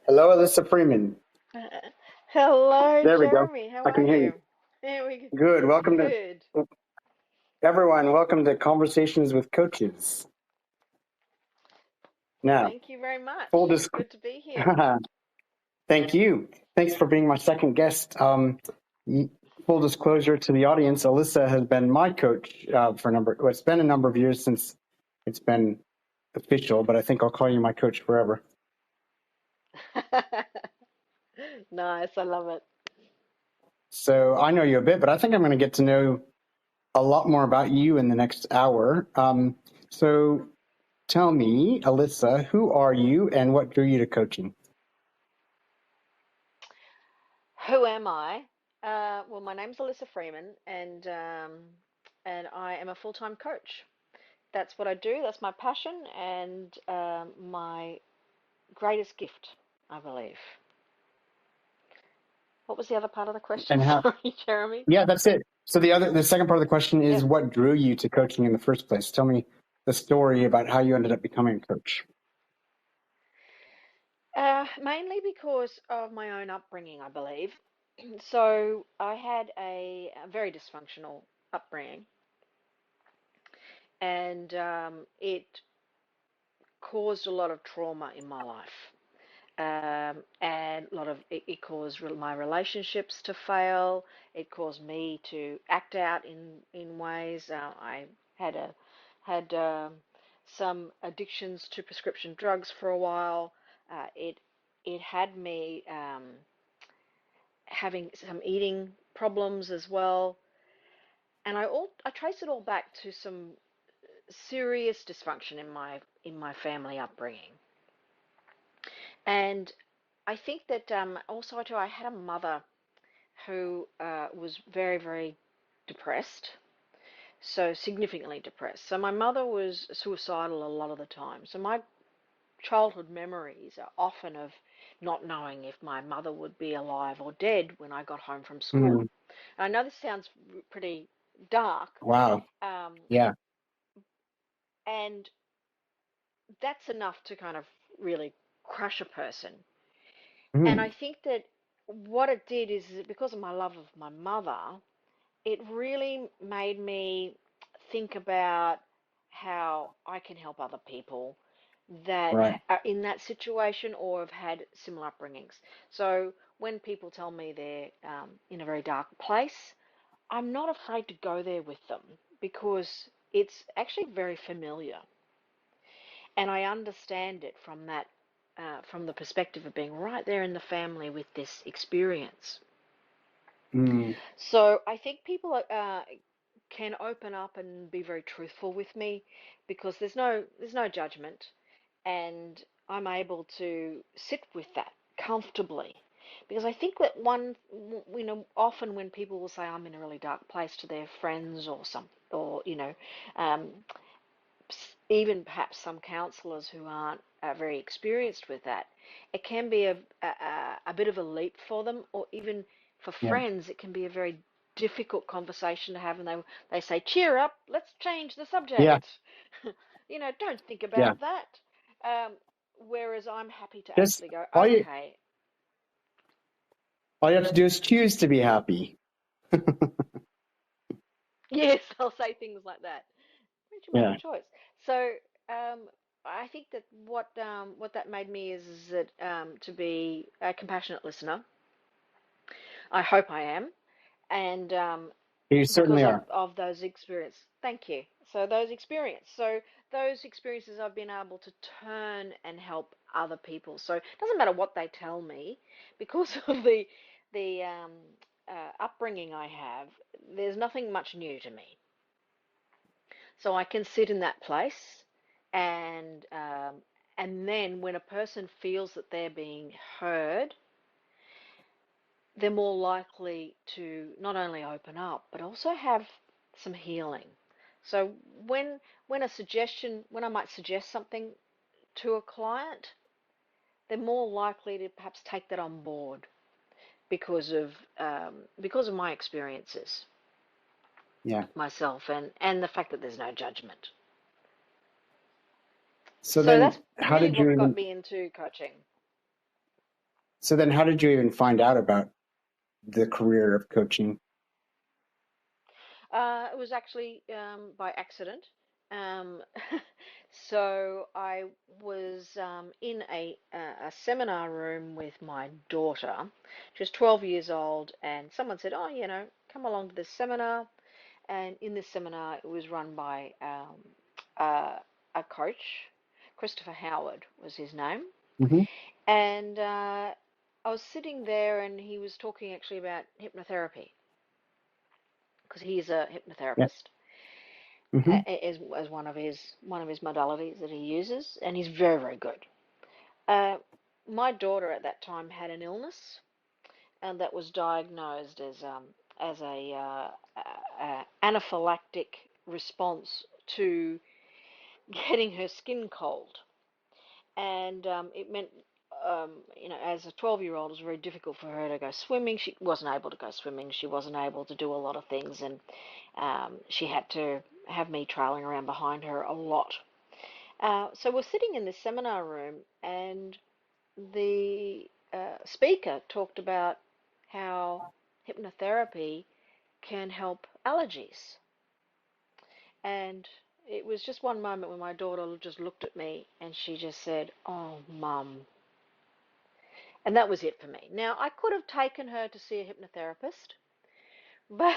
Hello, Elissa Freeman. Hello, There we go. Jeremy. How I can are hear you. you? There we go. Good. Welcome to Good. everyone. Welcome to Conversations with Coaches. Now, Thank you very much. full It's disclosure. good to be here. Thank you. Thanks for being my second guest. Full disclosure to the audience, Elissa has been my coach for a number. Well, it's been a number of years since it's been official, but I think I'll call you my coach forever. Nice. I love it. So I know you a bit, but I think I'm going to get to know a lot more about you in the next hour. So tell me, Elissa, who are you and what drew you to coaching? Who am I? Well, my name's Elissa Freeman, and I am a full-time coach. That's what I do. That's my passion and my greatest gift, I believe. What was the other part of the question? And how? Sorry, Jeremy. Yeah, that's it. So the second part of the question Yeah. is what drew you to coaching in the first place? Tell me the story about how you ended up becoming a coach. Mainly because of my own upbringing, I believe. So I had a very dysfunctional upbringing, and it caused a lot of trauma in my life. And a lot of it caused my relationships to fail. It caused me to act out in ways. I had a had some addictions to prescription drugs for a while. It had me having some eating problems as well, and I trace it all back to some serious dysfunction in my family upbringing. And I think that also too, I had a mother who was very, very depressed, so significantly depressed. So my mother was suicidal a lot of the time. So my childhood memories are often of not knowing if my mother would be alive or dead when I got home from school. Hmm. I know this sounds pretty dark, Wow. um, Yeah. and that's enough to kind of really crush a person. And I Hmm. think that what it did is that because of my love of my mother, it really made me think about how I can help other people that Right. are in that situation or have had similar upbringings. So when people tell me they're in a very dark place, I'm not afraid to go there with them because it's actually very familiar, and I understand it from that from the perspective of being right there in the family with this experience. Hmm. So I think people can open up and be very truthful with me because there's no judgment, and I'm able to sit with that comfortably. Because I think that often when people will say I'm in a really dark place to their friends or some, or um, even perhaps some counselors who aren't very experienced with that, it can be a bit of a leap for them, or even for Yeah. friends, it can be a very difficult conversation to have, and they say, "Cheer up, let's change the Yeah. subject." Don't think Yeah. about that. Um, Whereas I'm happy to Just actually go, all you okay, all you have to do is choose to be happy. yes, I'll say things like that. Why don't you make a Yeah. choice? So um, I think that what that made me is that to be a compassionate listener. I hope I am, and You because certainly are. of those experiences. Thank you. So those experiences, I've been able to turn and help other people. So it doesn't matter what they tell me, because of the upbringing I have. There's nothing much new to me. So I can sit in that place, and and then when a person feels that they're being heard, they're more likely to not only open up but also have some healing. So when when I might suggest something to a client, they're more likely to perhaps take that on board because of my experiences. Yeah. myself, and the fact that there's no judgment. So So then that's how really did you what got even, me into coaching. so then how did you even find out about the career of coaching? It was actually by accident. Um, so I was in a seminar room with my daughter. She was 12 years old, and someone said, "Oh, come along to this seminar." And in this seminar, it was run by uh, a coach. Christopher Howard was his name. Hmm. And I was sitting there, and he was talking actually about hypnotherapy because he's a Yeah. hypnotherapist Hmm. as one of his modalities that he uses, and he's very, very good. Uh, my daughter at that time had an illness, and that was diagnosed as a anaphylactic response to getting her skin cold, and it meant, as a 12-year-old, it was very difficult for her to go swimming. She wasn't able to go swimming. She wasn't able to do a lot of things, and she had to have me trailing around behind her a lot. So we're sitting in this seminar room, and the speaker talked about how hypnotherapy can help allergies. And it was just one moment when my daughter just looked at me and she just said, "Oh, Mum." And that was it for me. Now, I could have taken her to see a hypnotherapist, but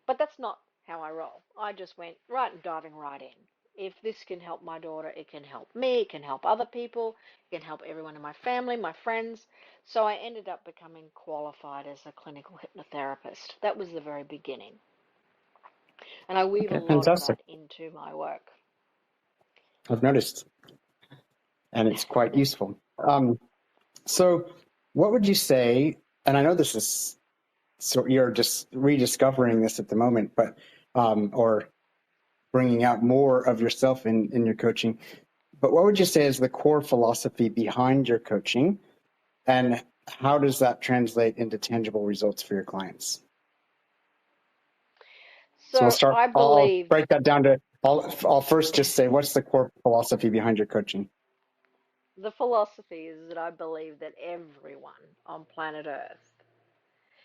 but that's not how I roll. I just went right and diving right in. If this can help my daughter, it can help me, it can help other people, it can help everyone in my family, my friends. So I ended up becoming qualified as a clinical hypnotherapist. That was the very beginning. And I weave a Okay, lot of fantastic. that into my work. I've noticed, and it's quite useful. So what would you say, and I know this is, so you're just rediscovering this at the moment, but, or bringing out more of yourself in your coaching, but what would you say is the core philosophy behind your coaching, and how does that translate into tangible results for your clients? So we'll So start. I I'll believe break that down to. I'll first just say, what's the core philosophy behind your coaching? the philosophy is that I believe that everyone on planet Earth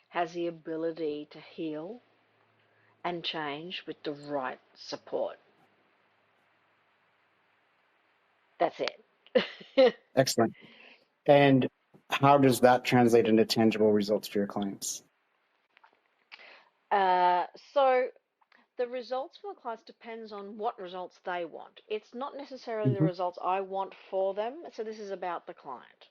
has the ability to heal and change with the right support. That's it. Excellent. And how does that translate into tangible results for your clients? uh, so the results for the clients depends on what results they want. It's not necessarily the Hmm. results I want for them. So this is about the client.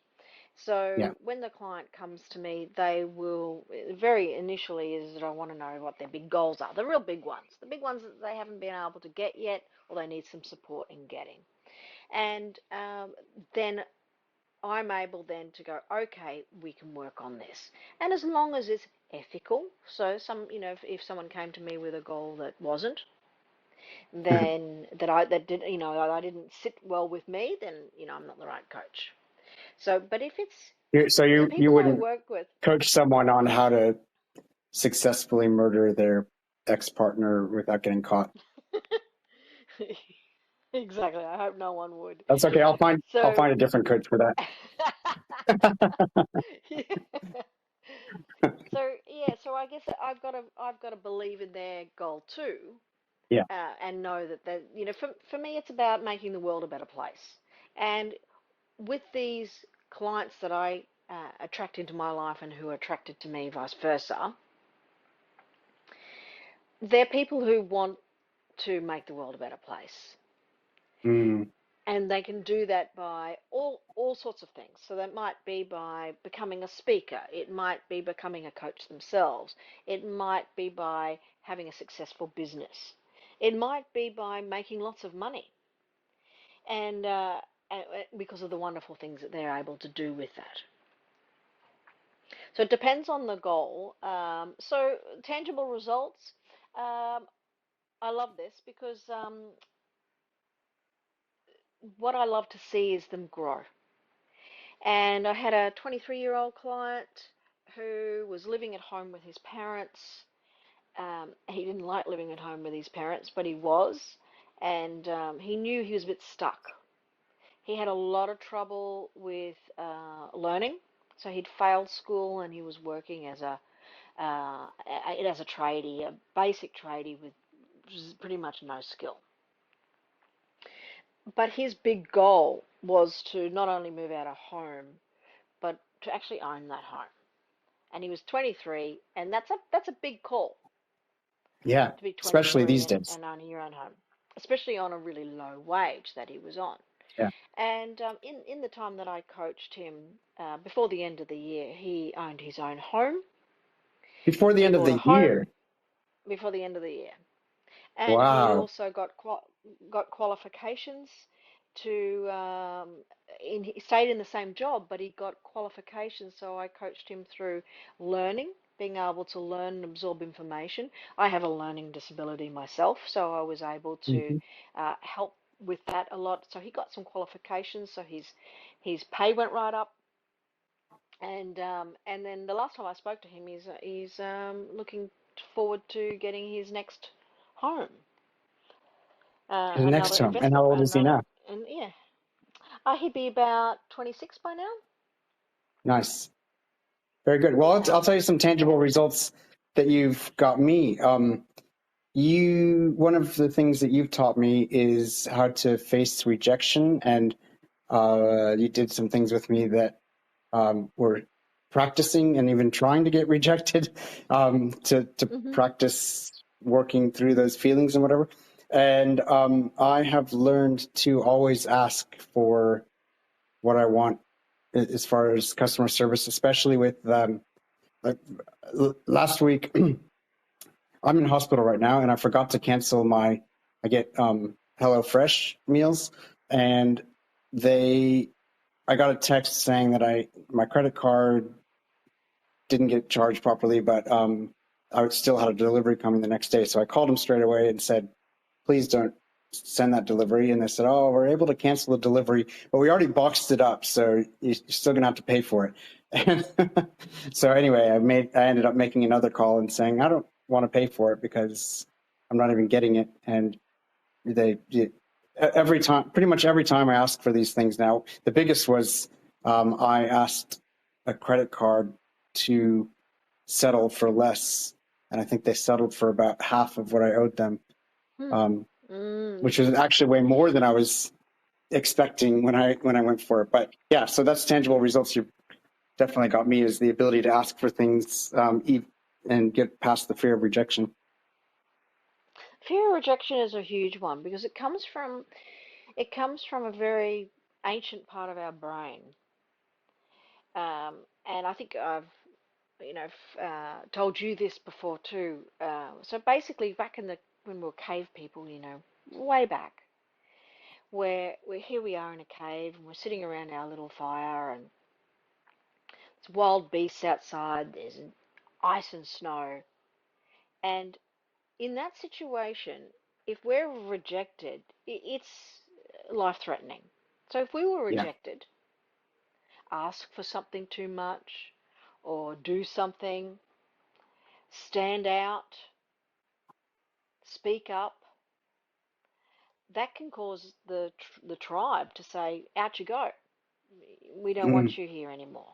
Yeah. So when the client comes to me, they will very initially is that I want to know what their big goals are, the real big ones, the big ones that they haven't been able to get yet, or they need some support in getting. And then I'm able then to go, okay, we can work on this. And as long as it's ethical, so if someone came to me with a goal that wasn't, then that didn't sit well with me, then I'm not the right coach. So, but if it's So the you people I wouldn't work with, coach someone on how to successfully murder their ex-partner without getting caught. exactly. I hope no one would. That's okay. I'll So, find a different coach for that. yeah. So yeah. So I guess I've got to believe in their goal too, Yeah. and know that for me it's about making the world a better place. And with these clients that I attract into my life and who are attracted to me, vice versa, they're people who want to make the world a better place. Mm. And they can do that by all sorts of things. So that might be by becoming a speaker. It might be becoming a coach themselves. It might be by having a successful business. It might be by making lots of money, and because of the wonderful things that they're able to do with that. So it depends on the goal. So tangible results. Um, I love this because what I love to see is them grow. And I had a 23-year-old client who was living at home with his parents, he didn't like living at home with his parents, but he was, and he knew he was a bit stuck. He had a lot of trouble with learning, so he'd failed school and he was working as a tradie, a basic tradie with pretty much no skill. But his big goal was to not only move out of home, but to actually own that home. And he was 23, and that's a big call Yeah, to be especially 23 these days. and owning your own home, especially on a really low wage that he was on. Yeah. And in the time that I coached him, before the end of the year, he owned his own home. Before the He end of bought a the home year. before the end of the year, and he Wow. also got qualifications to he stayed in the same job, but he got qualifications. So I coached him through learning, being able to learn and absorb information. I have a learning disability myself, so I was able to Hmm. help with that a lot. So he got some qualifications, so his pay went right up. And then the last time I spoke to him, he's looking forward to getting his next home, His next another home. And how investment, old is he another, now? and yeah, he'd be about 26 by now. Nice. Very good. Well, I'll tell you some tangible Yeah. results that you've got me. One of the things that you've taught me is how to face rejection, and you did some things with me that were practicing and even trying to get rejected, to Mhm. practice working through those feelings and whatever. And I have learned to always ask for what I want as far as customer service, especially with like last week. I'm in hospital right now, and I forgot to cancel my. I get HelloFresh meals, and they. I got a text saying that my credit card didn't get charged properly, but I still had a delivery coming the next day. So I called them straight away and said, please don't send that delivery. And they said, oh, we're able to cancel the delivery, but we already boxed it up, so you're still gonna have to pay for it. And so anyway, I ended up making another call and saying I don't want to pay for it because I'm not even getting it. And they every time, pretty much every time I ask for these things now, the biggest was I asked a credit card to settle for less, and I think they settled for about half of what I owed them, Hmm. um, Mm. which was actually way more than I was expecting when I went for it. But yeah, so that's tangible results. You definitely got me, is the ability to ask for things, and get past the fear of rejection. Fear of rejection is a huge one because it comes from a very ancient part of our brain, and I think I've told you this before too. So basically, back in the when we were cave people, way back, where here we are in a cave and we're sitting around our little fire and it's wild beasts outside, there's ice and snow. And in that situation, if we're rejected, it's life threatening. So if we were Yeah. rejected, ask for something too much or do something, stand out, speak up, that can cause the tribe to say, out you go. We don't Mm, want you here anymore.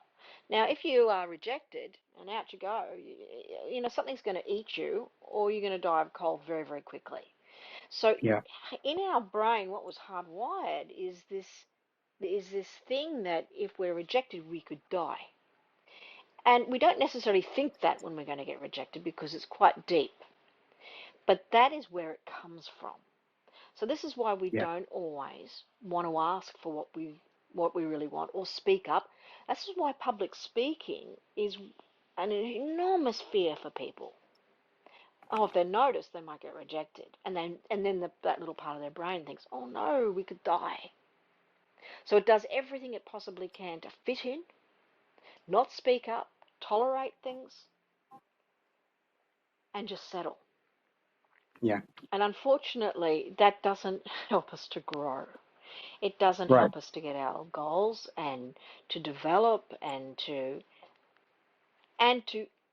Now, if you are rejected and out you go, something's going to eat you or you're going to die of cold very, very quickly. So yeah. in our brain, what was hardwired is this thing that if we're rejected, we could die. And we don't necessarily think that when we're going to get rejected because it's quite deep. But that is where it comes from. So this is why we Yeah. don't always want to ask for what we really want or speak up. This is why public speaking is an enormous fear for people. Oh, if they're noticed, they might get rejected, and then that little part of their brain thinks, oh no, we could die. So it does everything it possibly can to fit in, not speak up, tolerate things, and just settle. Yeah. And unfortunately, that doesn't help us to grow. It doesn't Right. help us to get our goals and to develop and to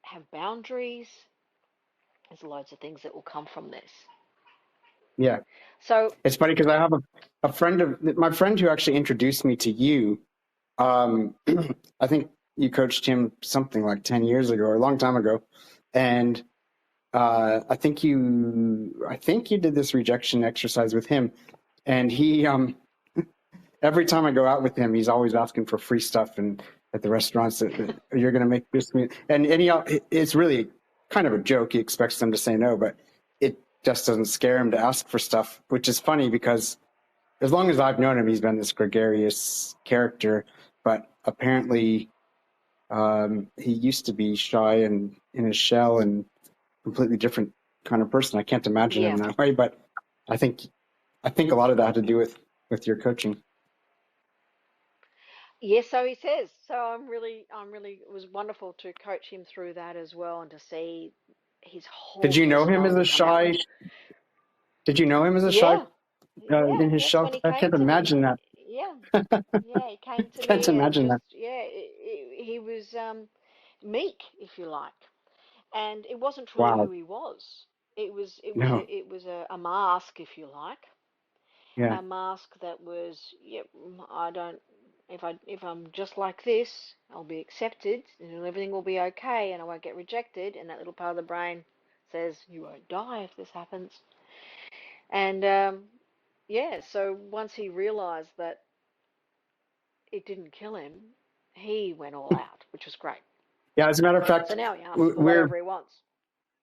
have boundaries There's loads of things that will come from this. Yeah. So, It's funny because I have a friend of my friend who actually introduced me to you. Um, I think you coached him something like 10 years ago or a long time ago. And I think you did this rejection exercise with him. And he, every time I go out with him, he's always asking for free stuff and at the restaurants that you're going to make this meal. And it's really kind of a joke. He expects them to say no, but it just doesn't scare him to ask for stuff, which is funny because as long as I've known him, he's been this gregarious character, but apparently he used to be shy and in his shell and completely different kind of person. I can't imagine him yeah. that way, but I think a lot of that had to do with your coaching. Yes, so he says. So it was wonderful to coach him through that as well and to see his whole Did you know him as a personality come out. shy? Did you know him as a shy Yeah, yeah, in his yes. shell? When he I came can't to me, imagine that. yeah, yeah, he came to Can't me and imagine just that. yeah, he was meek, if you like, and it wasn't truly Wow. who he was. No. It was a mask, if you like, Yeah. a mask that was, yep, I don't, if I'm just like this, I'll be accepted and everything will be okay and I won't get rejected. And that little part of the brain says, you won't die if this happens. And yeah, so once he realized that it didn't kill him, he went all out, which was great. Yeah. As a matter of So fact, now he asks for we're whatever he wants.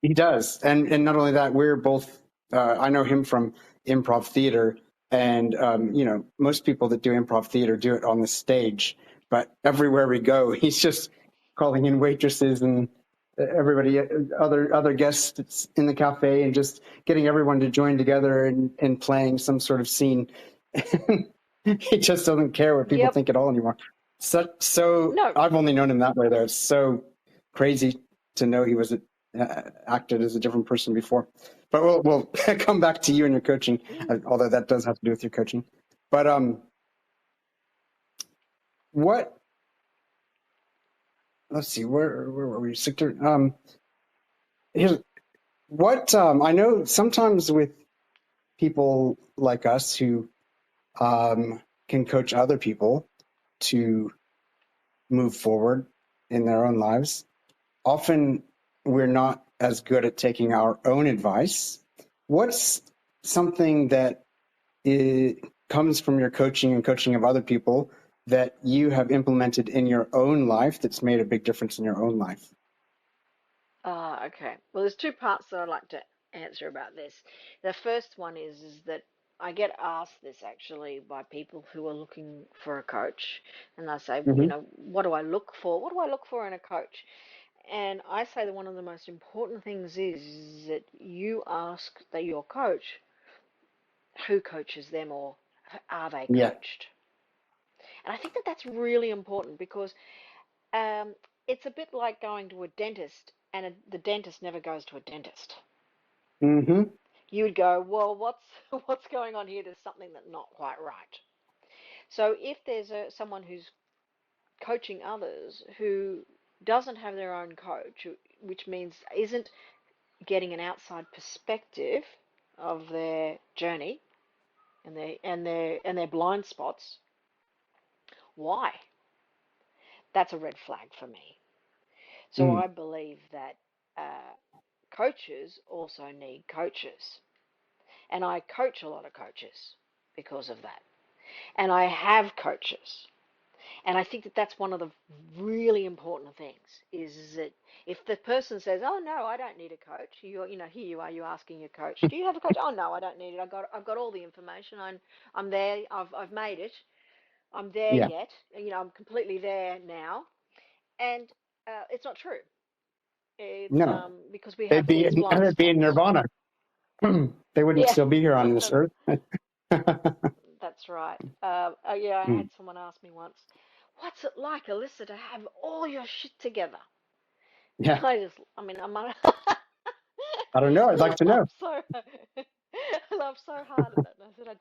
he does, and not only that, we're both. I know him from improv theater, and most people that do improv theater do it on the stage. But everywhere we go, he's just calling in waitresses and everybody, other guests in the cafe, and just getting everyone to join together and playing some sort of scene. He just doesn't care what people Yep. think at all anymore. So No. I've only known him that way, though. It's so crazy to know he was acted as a different person before. But we'll come back to you and your coaching, Yeah. although that does have to do with your coaching. But what? Let's see, where were we? Sector. Here's what I know. Sometimes with people like us who can coach other people to move forward in their own lives, often we're not as good at taking our own advice. What's something that comes from your coaching and coaching of other people that you have implemented in your own life that's made a big difference in your own life? Okay. Well, there's two parts that I'd like to answer about this. The first one is that I get asked this actually by people who are looking for a coach, and they say, Mm-hmm. what do I look for? What do I look for in a coach? And I say that one of the most important things is that you ask that your coach who coaches them or are they Yeah. coached? And I think that that's really important because um, it's a bit like going to a dentist and the dentist never goes to a dentist. Mm-hmm. You would go, well, what's what's going on here? There's something that's not quite right. So if there's someone who's coaching others who doesn't have their own coach, which means isn't getting an outside perspective of their journey and their blind spots, why? That's a red flag for me. So Mm. I believe that coaches also need coaches. And I coach a lot of coaches because of that. And I have coaches. And I think that that's one of the really important things is that if the person says, "Oh no, I don't need a coach," here you are, you asking your coach, "Do you have a coach?" "Oh no, I don't need it. I've got all the information. I'm there. I've made it. I'm there Yeah. yet. I'm completely there now." And it's not true. It's No, because we they'd have be these in, blind they'd be in spots. Nirvana. They wouldn't Yeah, still be here on this that's earth. that's right. Yeah, I Mm. had someone ask me once, "What's it like, Elissa, to have all your shit together?" Yeah. I mean, I'm I I don't know. I'd like to know. laughed so I laughed so hard at it. And I said, I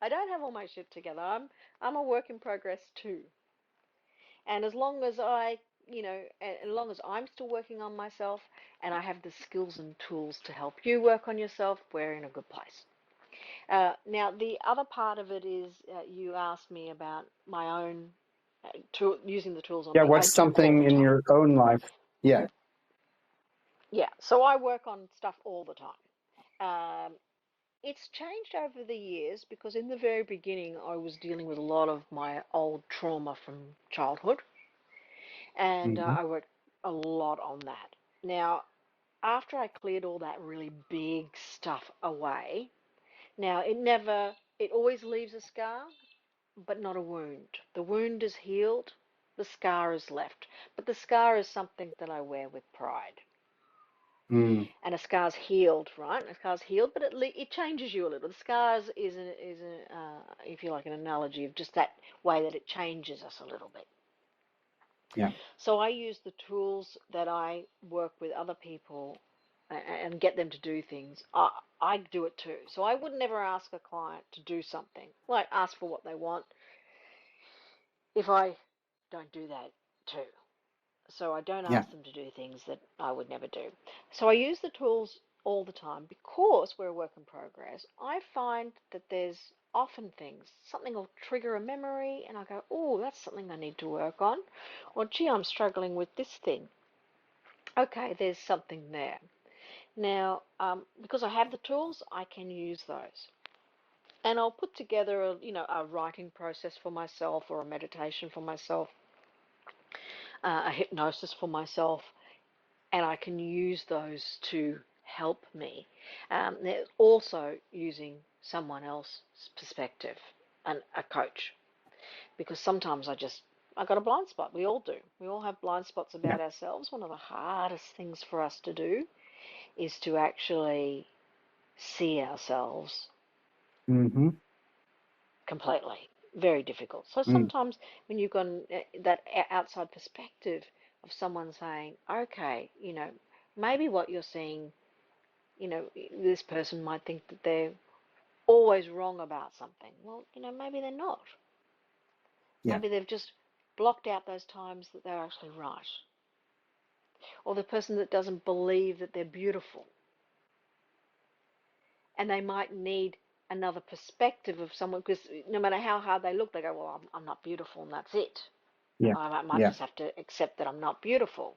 don't have all my shit together. I'm a work in progress too. And as long as I as long as I'm still working on myself and I have the skills and tools to help you work on yourself, we're in a good place. Now, the other part of it is you asked me about my own tool, using the tools on Yeah, me. I what's do all something the in time. your own life? Yeah. Yeah, so I work on stuff all the time. It's changed over the years because in the very beginning I was dealing with a lot of my old trauma from childhood, and Hmm. I worked a lot on that. Now, after I cleared all that really big stuff away, now it always leaves a scar, but not a wound. The wound is healed, the scar is left, but the scar is something that I wear with pride. Mm. And a scar's healed, right? A scar's healed, but it changes you a little. The scars is if you like, an analogy of just that way that it changes us a little bit. Yeah. So I use the tools that I work with other people and get them to do things. I do it too. So I would never ask a client to do something, like ask for what they want, if I don't do that too. So I don't Yeah. ask them to do things that I would never do. So I use the tools all the time because we're a work in progress. I find that there's often things, something will trigger a memory, and I go, oh, that's something I need to work on. Or, gee, I'm struggling with this thing. Okay, there's something there. Now, because I have the tools, I can use those. And I'll put together a writing process for myself or a meditation for myself, a hypnosis for myself, and I can use those to help me. There's also using someone else's perspective and a coach, because sometimes I got a blind spot. We all do. We all have blind spots Yeah. about ourselves. One of the hardest things for us to do is to actually see ourselves Hmm. completely. Very difficult. So Mm. sometimes when you've got that outside perspective of someone saying, okay, maybe what you're seeing, this person might think that they're always wrong about something. Well, maybe they're not. Yeah. Maybe they've just blocked out those times that they're actually right. Or the person that doesn't believe that they're beautiful. And they might need another perspective of someone, because no matter how hard they look, they go, well, I'm not beautiful, and that's it. Yeah. I might Yeah. just have to accept that I'm not beautiful.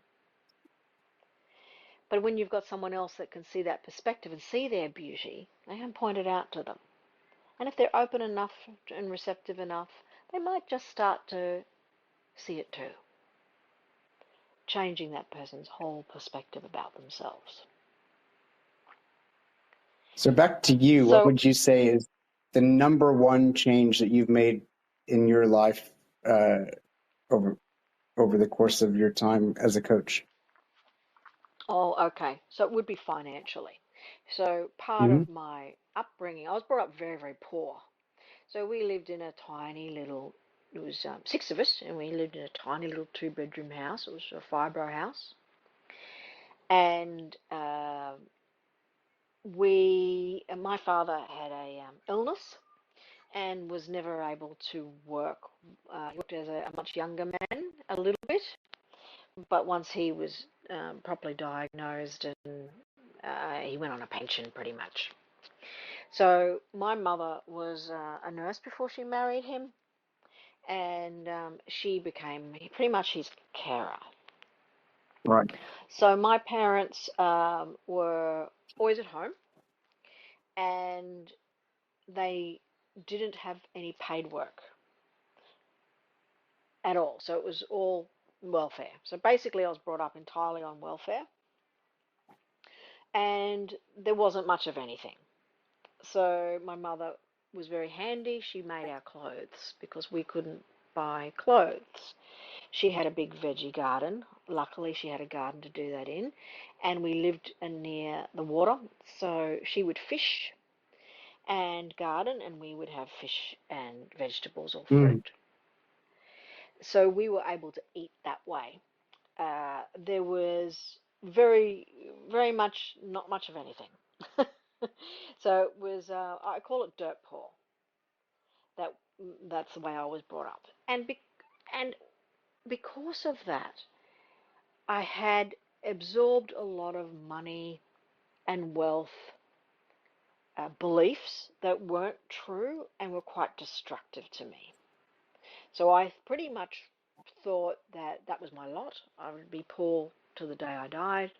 But when you've got someone else that can see that perspective and see their beauty, they can point it out to them. And if they're open enough and receptive enough, they might just start to see it too, changing that person's whole perspective about themselves. So back to you, what So, would you say is the number one change that you've made in your life uh, over over the course of your time as a coach? okay. So it would be financially. So part Hmm. of my upbringing, I was brought up very, very poor. So we lived in a tiny little, it was six of us, and we lived in a tiny little two-bedroom house. It was a fibro house. And my father had a illness and was never able to work. He worked as a much younger man, a little bit, but once he was properly diagnosed, and he went on a pension pretty much. So my mother was a nurse before she married him, and she became pretty much his carer. Right. So my parents were always at home, and they didn't have any paid work at all. So it was all welfare. So basically, I was brought up entirely on welfare, and there wasn't much of anything. So my mother was very handy. She made our clothes because we couldn't buy clothes. She had a big veggie garden. Luckily, she had a garden to do that in, and we lived near the water. So she would fish and garden, and we would have fish and vegetables or Mm. fruit. So we were able to eat that way. There was very, very much not much of anything. So it was, I call it dirt poor. That that's the way I was brought up, and because of that, I had absorbed a lot of money and wealth beliefs that weren't true and were quite destructive to me. So I pretty much thought that that was my lot. I would be poor till the day I died.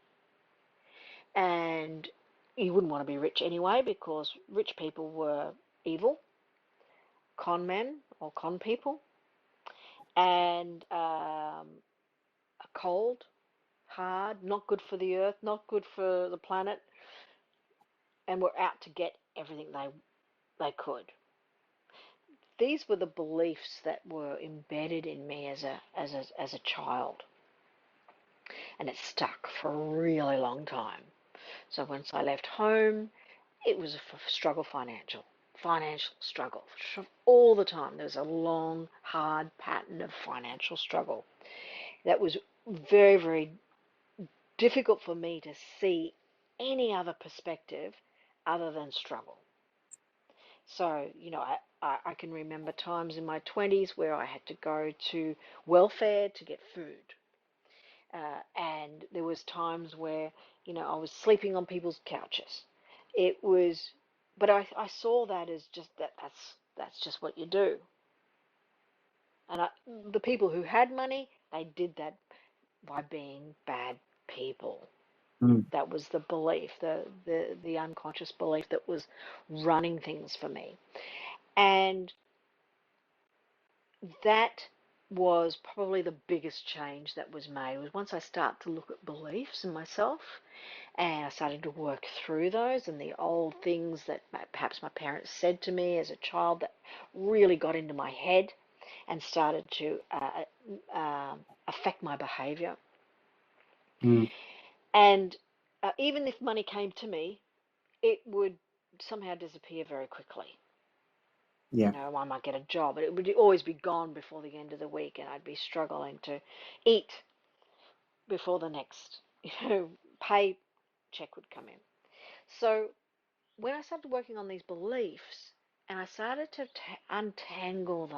And you wouldn't want to be rich anyway because rich people were evil, con men or con people, and cold, hard, not good for the earth, not good for the planet, and were out to get everything they could. These were the beliefs that were embedded in me as a child, and it stuck for a really long time. So once I left home, it was a struggle, financial struggle all the time. There was a long, hard pattern of financial struggle that was very, very difficult for me to see any other perspective other than struggle. So, I can remember times in my 20s where I had to go to welfare to get food. And there was times where, I was sleeping on people's couches. It was, but I saw that as just that's just what you do. And the people who had money, they did that by being bad people. Mm. That was the belief, the unconscious belief that was running things for me. And that was probably the biggest change that was made was once I start to look at beliefs in myself and I started to work through those and the old things that perhaps my parents said to me as a child that really got into my head and started to affect my behavior. Mm. And even if money came to me, it would somehow disappear very quickly. Yeah. I might get a job, but it would always be gone before the end of the week, and I'd be struggling to eat before the next, pay check would come in. So when I started working on these beliefs, and I started to untangle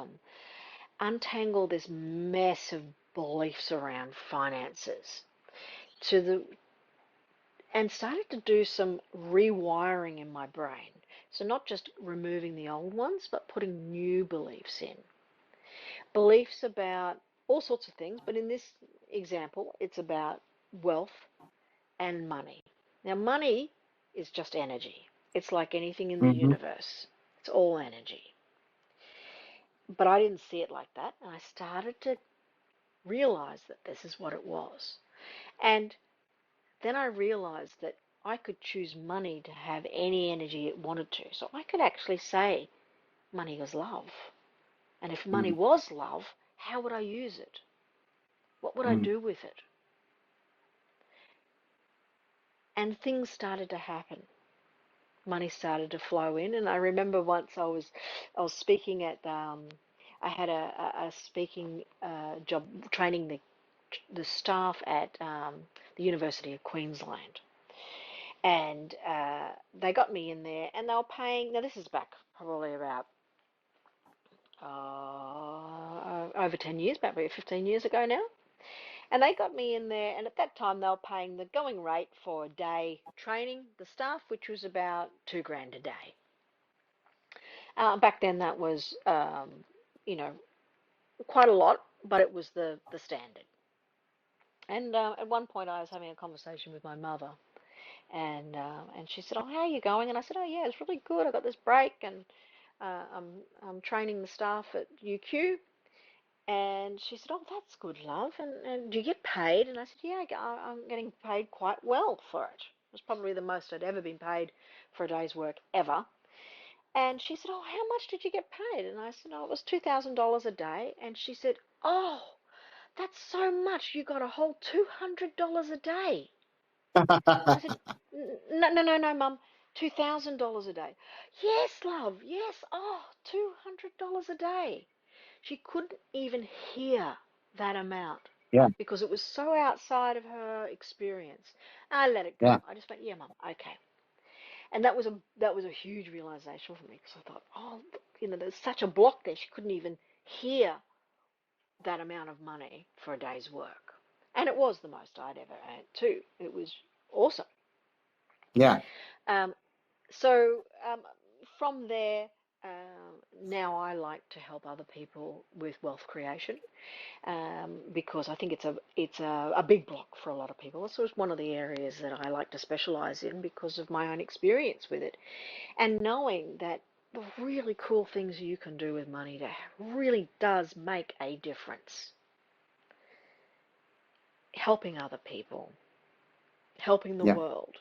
this mess of beliefs around finances, to the and started to do some rewiring in my brain. So not just removing the old ones, but putting new beliefs in. Beliefs about all sorts of things, but in this example, it's about wealth and money. Now, money is just energy. It's like anything in the Mm-hmm. universe. It's all energy. But I didn't see it like that, and I started to realize that this is what it was. And then I realized that I could choose money to have any energy it wanted to. So I could actually say money was love. And if money Mm. was love, how would I use it? What would I Mm. do with it? And things started to happen. Money started to flow in. And I remember once I was speaking at I had a speaking job training the staff at the University of Queensland. And they got me in there, and they were paying. Now this is back probably about over 10 years, about 15 years ago now. And they got me in there, and at that time they were paying the going rate for a day training the staff, which was about $2,000 a day. Back then that was, you know, quite a lot, but it was the standard. And at one point I was having a conversation with my mother, and she said, "Oh, how are you going?" And I said, "Oh, yeah, it's really good. I got this break, and I'm training the staff at UQ." And she said, "Oh, that's good, love. And do you get paid?" And I said, "Yeah, I'm getting paid quite well for it. It was probably the most I'd ever been paid for a day's work ever." And she said, "Oh, how much did you get paid?" And I said, "Oh, it was $2,000 a day." And she said, "Oh, that's so much. You got a whole $200 a day." And I said, "No, no, no, no, Mum, $2,000 a day." "Yes, love, yes. Oh, $200 a day." She couldn't even hear that amount Yeah. because it was so outside of her experience. I let it go. Yeah. I just went, "Yeah, Mum, okay." And that was a huge realization for me because I thought, oh, there's such a block there. She couldn't even hear that amount of money for a day's work. And it was the most I'd ever earned too. It was awesome. Yeah. Um, so from there, now I like to help other people with wealth creation, because I think it's a big block for a lot of people. So it's one of the areas that I like to specialize in because of my own experience with it, and knowing that the really cool things you can do with money that really does make a difference. Helping other people, helping the Yeah. world.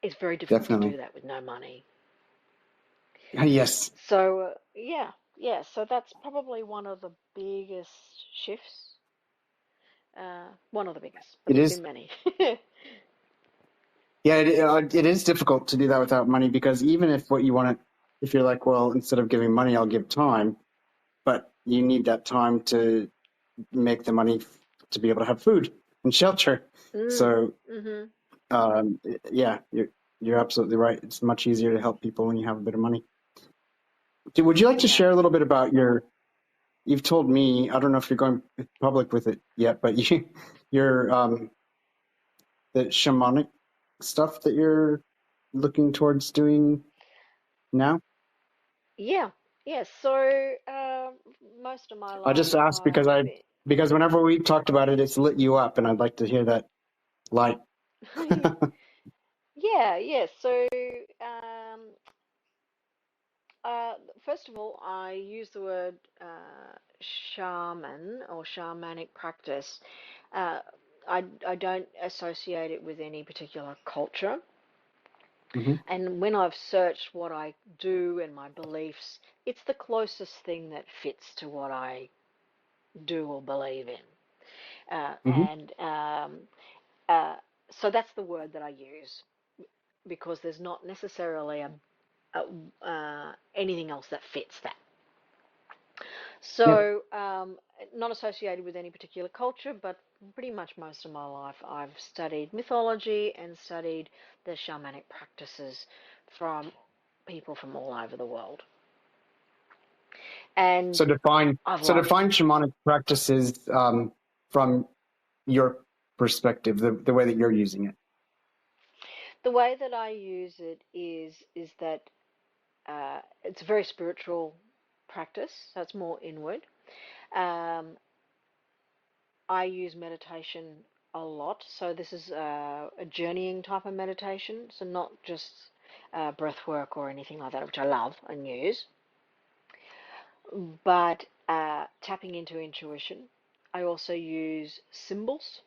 It's very difficult to Definitely. do that with no money. Yes. So yeah. So that's probably one of the biggest shifts. One of the biggest, but It there's is. been many. Yeah, it is difficult to do that without money because even if what you want to, if you're like, well, instead of giving money, I'll give time, but you need that time to make the money to be able to have food and shelter. Mm, So, mm-hmm. um, yeah, you're absolutely right. It's much easier to help people when you have a bit of money. Would you like to Yeah. share a little bit about your? You've told me, I don't know if you're going public with it yet, but your the shamanic stuff that you're looking towards doing now. Yeah. Yeah. So most of my I life just asked I've been. because whenever we talked about it, it's lit you up, and I'd like to hear that light. Yeah. Yeah. So um, Uh, first of all, I use the word shaman or shamanic practice. Uh, I don't associate it with any particular culture. Hmm. And when I've searched what I do and my beliefs, it's the closest thing that fits to what I do or believe in. Hmm. And uh, so that's the word that I use because there's not necessarily anything else that fits that. Yep. So, not associated with any particular culture, but pretty much most of my life I've studied mythology and studied the shamanic practices from people from all over the world. And So define I've so loved define shamanic practices from your perspective, the way that you're using it. the way that I use it is that it's a very spiritual practice, so it's more inward. Um, I use meditation a lot. So this is a journeying type of meditation. So not just breath work or anything like that, which I love and use, but tapping into intuition. I also use symbols.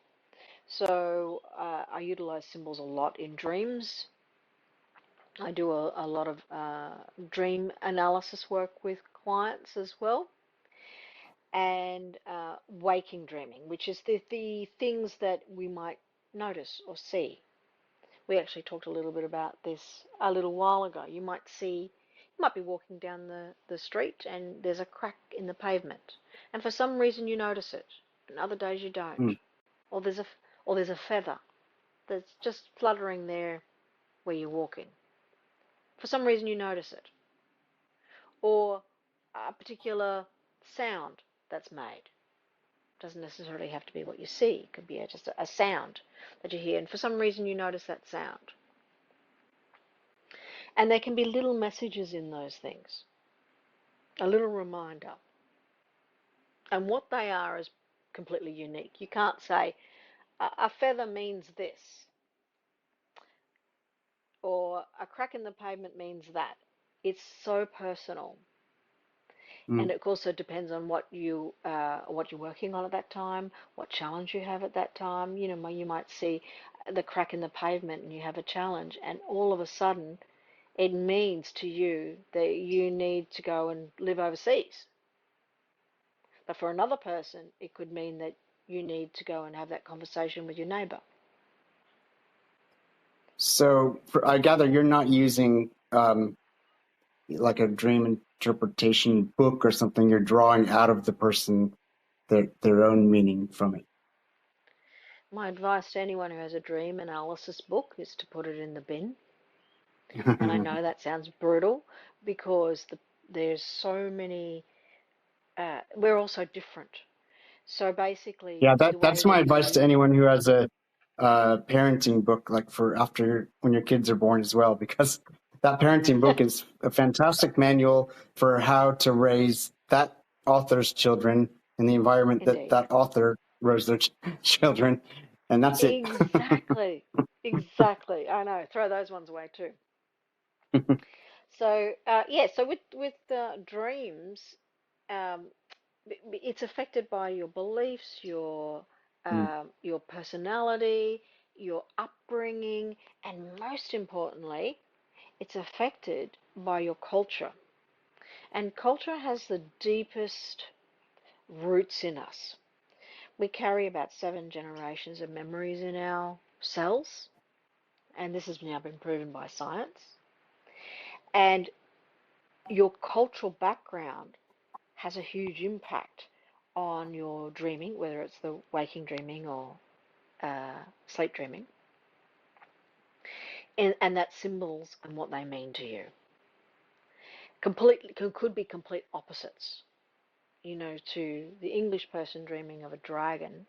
So I utilize symbols a lot in dreams. I do a lot of dream analysis work with clients as well. And waking dreaming, which is the things that we might notice or see. We actually talked a little bit about this a little while ago. You might be walking down the street and there's a crack in the pavement, and for some reason you notice it, and other days you don't. Mm. Or there's a feather that's just fluttering there where you're walking. For some reason you notice it. Or a particular sound that's made. Doesn't necessarily have to be what you see. It could be just a sound that you hear, and for some reason you notice that sound. And there can be little messages in those things, a little reminder. And what they are is completely unique. You can't say a feather means this or a crack in the pavement means that. It's so personal. And Mm. it also depends on what you're working on at that time, what challenge you have at that time. You know, you might see the crack in the pavement and you have a challenge, and all of a sudden, it means to you that you need to go and live overseas. But for another person, it could mean that you need to go and have that conversation with your neighbor. So I gather you're not using like a dream interpretation book or something. You're drawing out of the person their own meaning from it. My advice to anyone who has a dream analysis book is to put it in the bin. And I know that sounds brutal because there's so many, we're all so different. So basically, Yeah, the way that's my that advice to you anyone who has a parenting book, like for after when your kids are born as well, because that parenting book is a fantastic manual for how to raise that author's children in the environment that indeed. that author raised their children, and that's it. Exactly. Exactly. I know. Throw those ones away too. So yeah, so with dreams, um, it's affected by your beliefs, Mm, your personality, your upbringing, and most importantly, it's affected by your culture. And culture has the deepest roots in us. We carry about 7 generations of memories in our cells, and this has now been proven by science. And your cultural background has a huge impact on your dreaming, whether it's the waking dreaming or sleep dreaming, and that symbols and what they mean to you. Completely could be complete opposites. To the English person dreaming of a dragon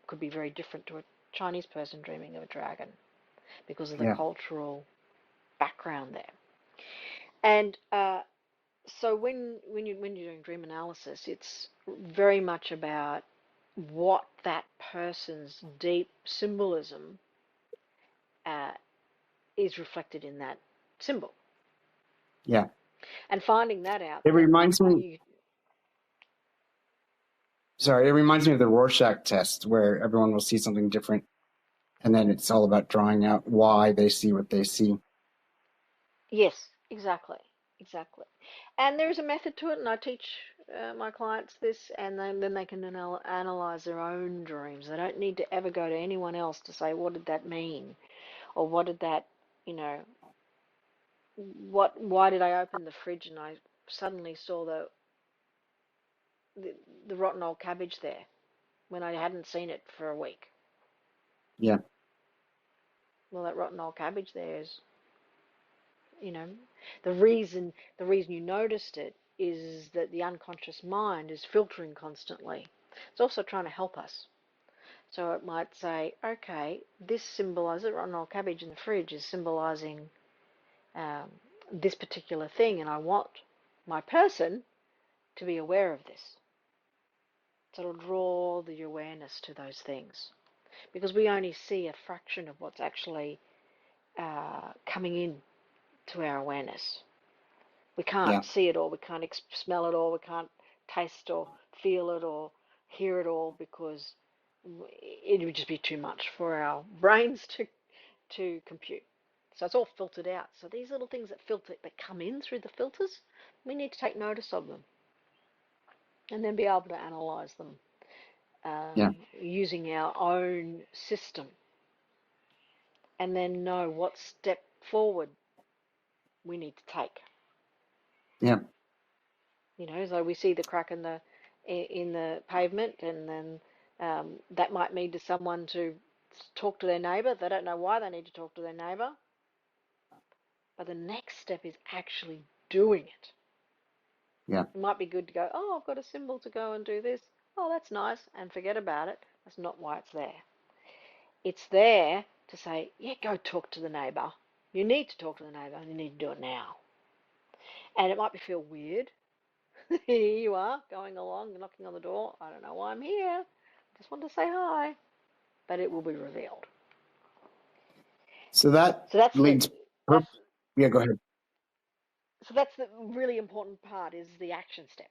could be very different to a Chinese person dreaming of a dragon because of the yeah. cultural background there. And so when you're doing dream analysis, it's very much about what that person's deep symbolism uh, is reflected in that symbol, Yeah. and finding that out, It then reminds me, you sorry, it reminds me of the Rorschach test where everyone will see something different, and then it's all about drawing out why they see what they see. yes, exactly, exactly. And there is a method to it, and I teach my clients this, and then they can analyze their own dreams. They don't need to ever go to anyone else to say, what did that mean? Or what did that, you know, why did I open the fridge and I suddenly saw the, the rotten old cabbage there when I hadn't seen it for a week? Yeah. Well, that rotten old cabbage there is, you know, the reason you noticed it is that the unconscious mind is filtering constantly. It's also trying to help us. So it might say, okay, this symbolizes the rotten old cabbage in the fridge is symbolizing um, this particular thing, and I want my person to be aware of this. So it'll draw the awareness to those things because we only see a fraction of what's actually coming in to our awareness. We Yeah. can't see it all, we can't smell it all, we can't taste or feel it or hear it all because it would just be too much for our brains to compute. So it's all filtered out. So these little things that come in through the filters, we need to take notice of them and then be able to analyze them Yeah. using our own system, and then know what step forward we need to take. Yeah. So we see the crack in the pavement, and then that might mean to someone to talk to their neighbour. They don't know why they need to talk to their neighbour, but the next step is actually doing it. Yeah. It might be good to go, oh, I've got a symbol to go and do this. Oh, that's nice, and forget about it. That's not why it's there. It's there to say, yeah, go talk to the neighbour. You need to talk to the neighbour, and you need to do it now. And it might feel weird. Here you are, going along, knocking on the door. I don't know why I'm here. I just want to say hi. But it will be revealed. So that So that's the leads. that's Yeah. Go ahead. so that's the really important part is the action step.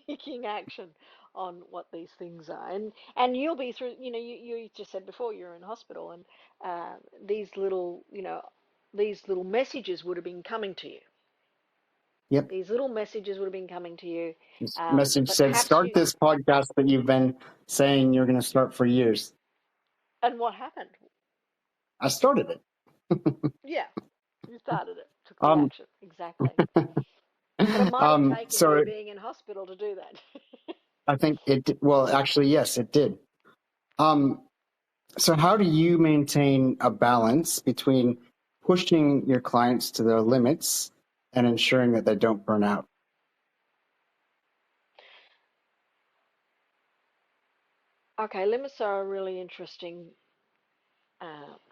Taking action on what these things are, and you'll be through. You just said before you're in hospital, and uh, these little you know these little messages would have been coming to you. Yep. These little messages would have been coming to you, This message but said, perhaps "Start you. this podcast that you've been saying you're going to start for years." And what happened? I started it. Yeah, you started it, took the Um. action, exactly. But it might have taken you So being in hospital to do that. I think it. Well, actually, yes, it did. Um. So how do you maintain a balance between pushing your clients to their limits and ensuring that they don't burn out? Okay, limits are a really interesting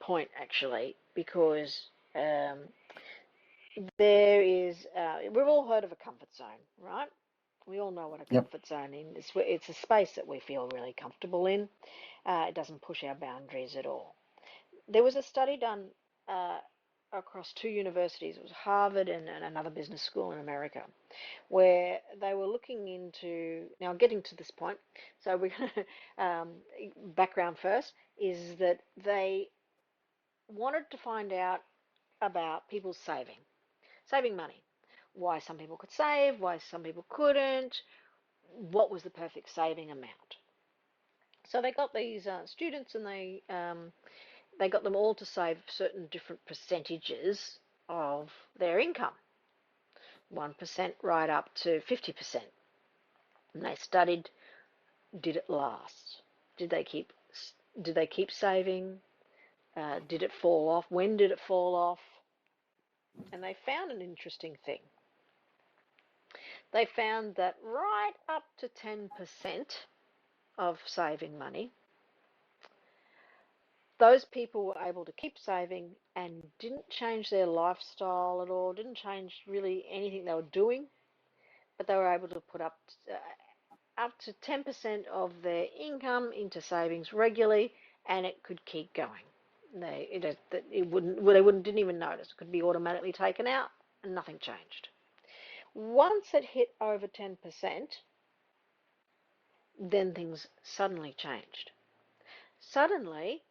point, actually, because um, there is, we've all heard of a comfort zone, right? We all know what a Yep. comfort zone is. It's a space that we feel really comfortable in. It doesn't push our boundaries at all. There was a study done uh, across two universities. It was Harvard and another business school in America, where they were looking into, now getting to this point, so we're going to, background first, is that they wanted to find out about people saving money. Why some people could save, why some people couldn't, what was the perfect saving amount. So they got these students and they got them all to save certain different percentages of their income, 1% right up to 50%. And they studied, did it last? Did they keep did they keep saving? Did it fall off? When did it fall off? And they found an interesting thing. They found that right up to 10% of saving money, those people were able to keep saving and didn't change their lifestyle at all, didn't change really anything they were doing, but they were able to put up to 10% of their income into savings regularly, and it could keep going. They didn't even notice. It could be automatically taken out, and nothing changed. Once it hit over 10%, then things suddenly changed. Suddenly,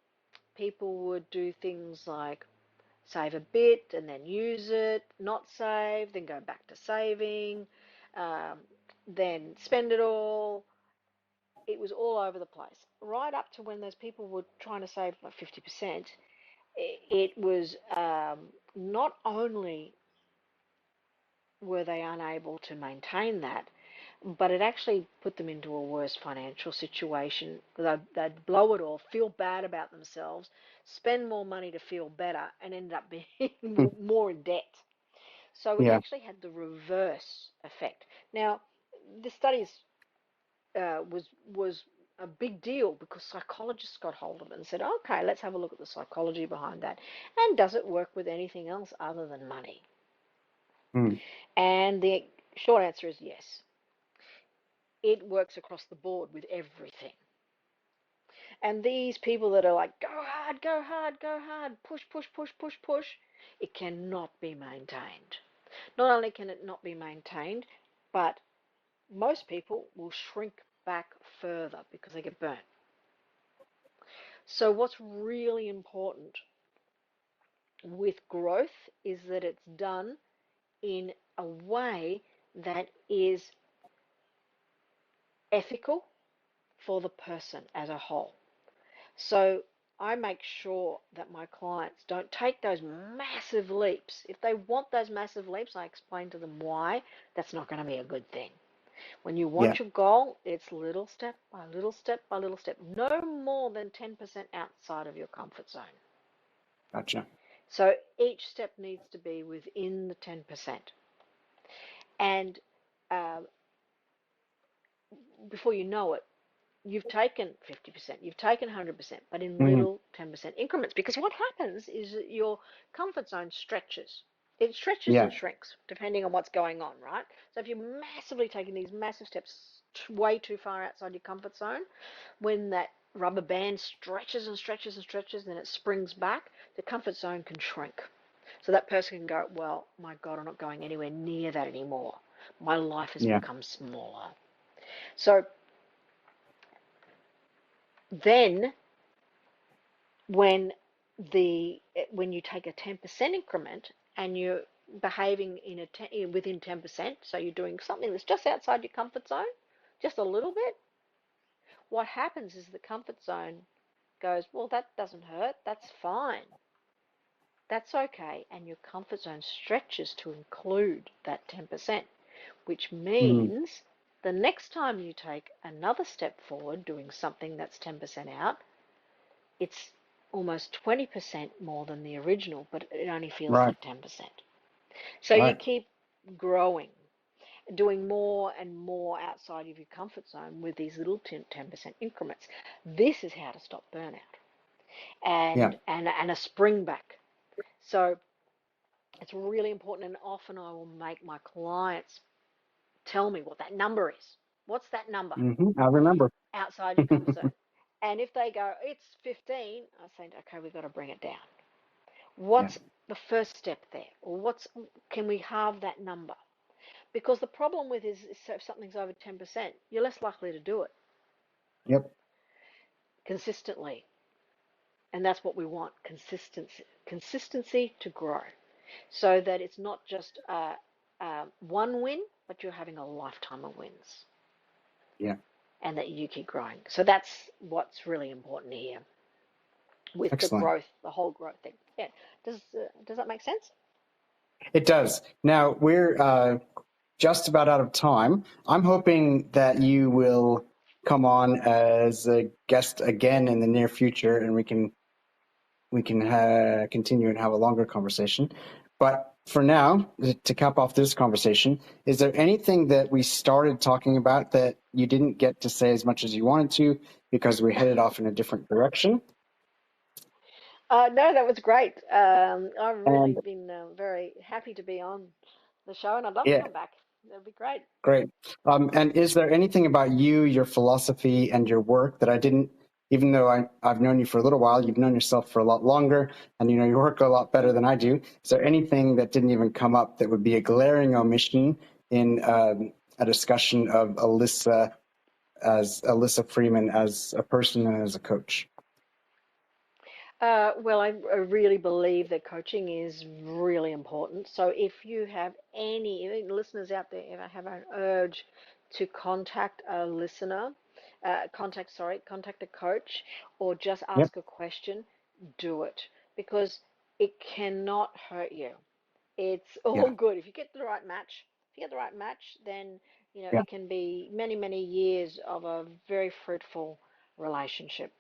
people would do things like save a bit and then use it, not save, then go back to saving, um, then spend it all. It was all over the place. Right up to when those people were trying to save like 50%, it was not only were they unable to maintain that, but it actually put them into a worse financial situation. They'd blow it all, feel bad about themselves, spend more money to feel better, and end up being more in debt. So it Yeah. actually had the reverse effect. Now, the studies was a big deal because psychologists got hold of it and said, okay, let's have a look at the psychology behind that. And does it work with anything else other than money? Mm. And the short answer is yes. It works across the board with everything. And these people that are like, go hard, go hard, go hard, push, push, push, push, push, it cannot be maintained. Not only can it not be maintained, but most people will shrink back further because they get burnt. So, what's really important with growth is that it's done in a way that is ethical for the person as a whole. So I make sure that my clients don't take those massive leaps. If they want those massive leaps, I explain to them why that's not going to be a good thing. When you Yeah. want your goal, it's little step by little step by little step, no more than 10% outside of your comfort zone. Gotcha. So each step needs to be within the 10%. And uh, before you know it, you've taken 50%, you've taken 100%, but in Mm. little 10% increments. Because what happens is that your comfort zone stretches. It stretches Yeah. and shrinks depending on what's going on, right? So if you're massively taking these massive steps way too far outside your comfort zone, when that rubber band stretches and stretches and stretches, then it springs back, the comfort zone can shrink. So that person can go, well, my God, I'm not going anywhere near that anymore. My life has Yeah. become smaller. So then when when you take a 10% increment and you're behaving within 10%, so you're doing something that's just outside your comfort zone, just a little bit, what happens is the comfort zone goes, well, that doesn't hurt, that's fine, that's okay, and your comfort zone stretches to include that 10%, which Mm. means the next time you take another step forward doing something that's 10% out, it's almost 20% more than the original, but it only feels Right. like 10%. So you Right. keep growing. doing more and more outside of your comfort zone with these little 10% increments. This is how to stop burnout Yeah. and a spring back. So it's really important, and often I will make my clients tell me what that number is. What's that number I remember. outside your comfort zone? And if they go, it's 15, I say, okay, we've got to bring it down. Yeah. What's the first step there? Or can we halve that number? Because the problem with is if something's over 10%, you're less likely to do it Yep. consistently. And that's what we want, consistency to grow, so that it's not just one win, but you're having a lifetime of wins, Yeah. and that you keep growing. So that's what's really important here with the Excellent. growth, the whole growth thing. Yeah. Does that make sense? It does. Now we're just about out of time. I'm hoping that you will come on as a guest again in the near future, and we can continue and have a longer conversation. But for now, to cap off this conversation, is there anything that we started talking about that you didn't get to say as much as you wanted to because we headed off in a different direction? No, that was great. I've really And been very happy to be on the show, and I'd love to yeah, come back. That'd be great. great. And is there anything about you, your philosophy, and your work that I didn't, even though I've known you for a little while, you've known yourself for a lot longer, and you know your work a lot better than I do. Is there anything that didn't even come up that would be a glaring omission in a discussion of Elissa Freeman as a person and as a coach? Well, I really believe that coaching is really important. So if you have any listeners out there ever have an urge to contact a listener, contact a coach, or just Yep. ask a question, do it, because it cannot hurt you. It's all Yeah. good. If you get the right match, then Yeah. it can be many, many years of a very fruitful relationship.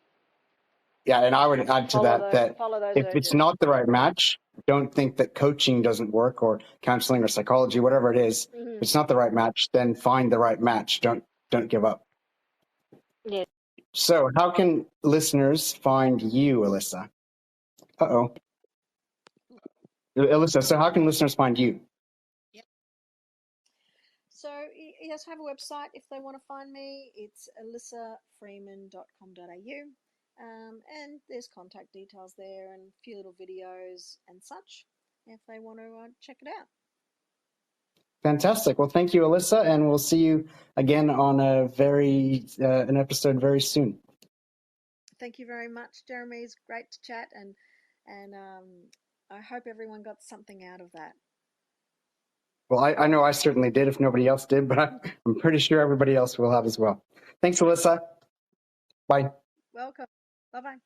Yeah, and I would add to that Follow those if it's urges. not the right match, don't think that coaching doesn't work or counseling or psychology, whatever it is. Hmm. If it's not the right match, then find the right match. Don't give up. Yeah. So, how can listeners find you, Elissa? Uh-oh. Elissa, so how can listeners find you? So, yes, I have a website if they want to find me. It's elissafreeman.com.au. And there's contact details there and a few little videos and such if they want to check it out. Fantastic. Well, thank you, Elissa, and we'll see you again on an episode very soon. Thank you very much, Jeremy. It's great to chat, and I hope everyone got something out of that. Well, I know I certainly did if nobody else did, but I'm pretty sure everybody else will have as well. Thanks, Elissa. Bye. Welcome. Bye bye.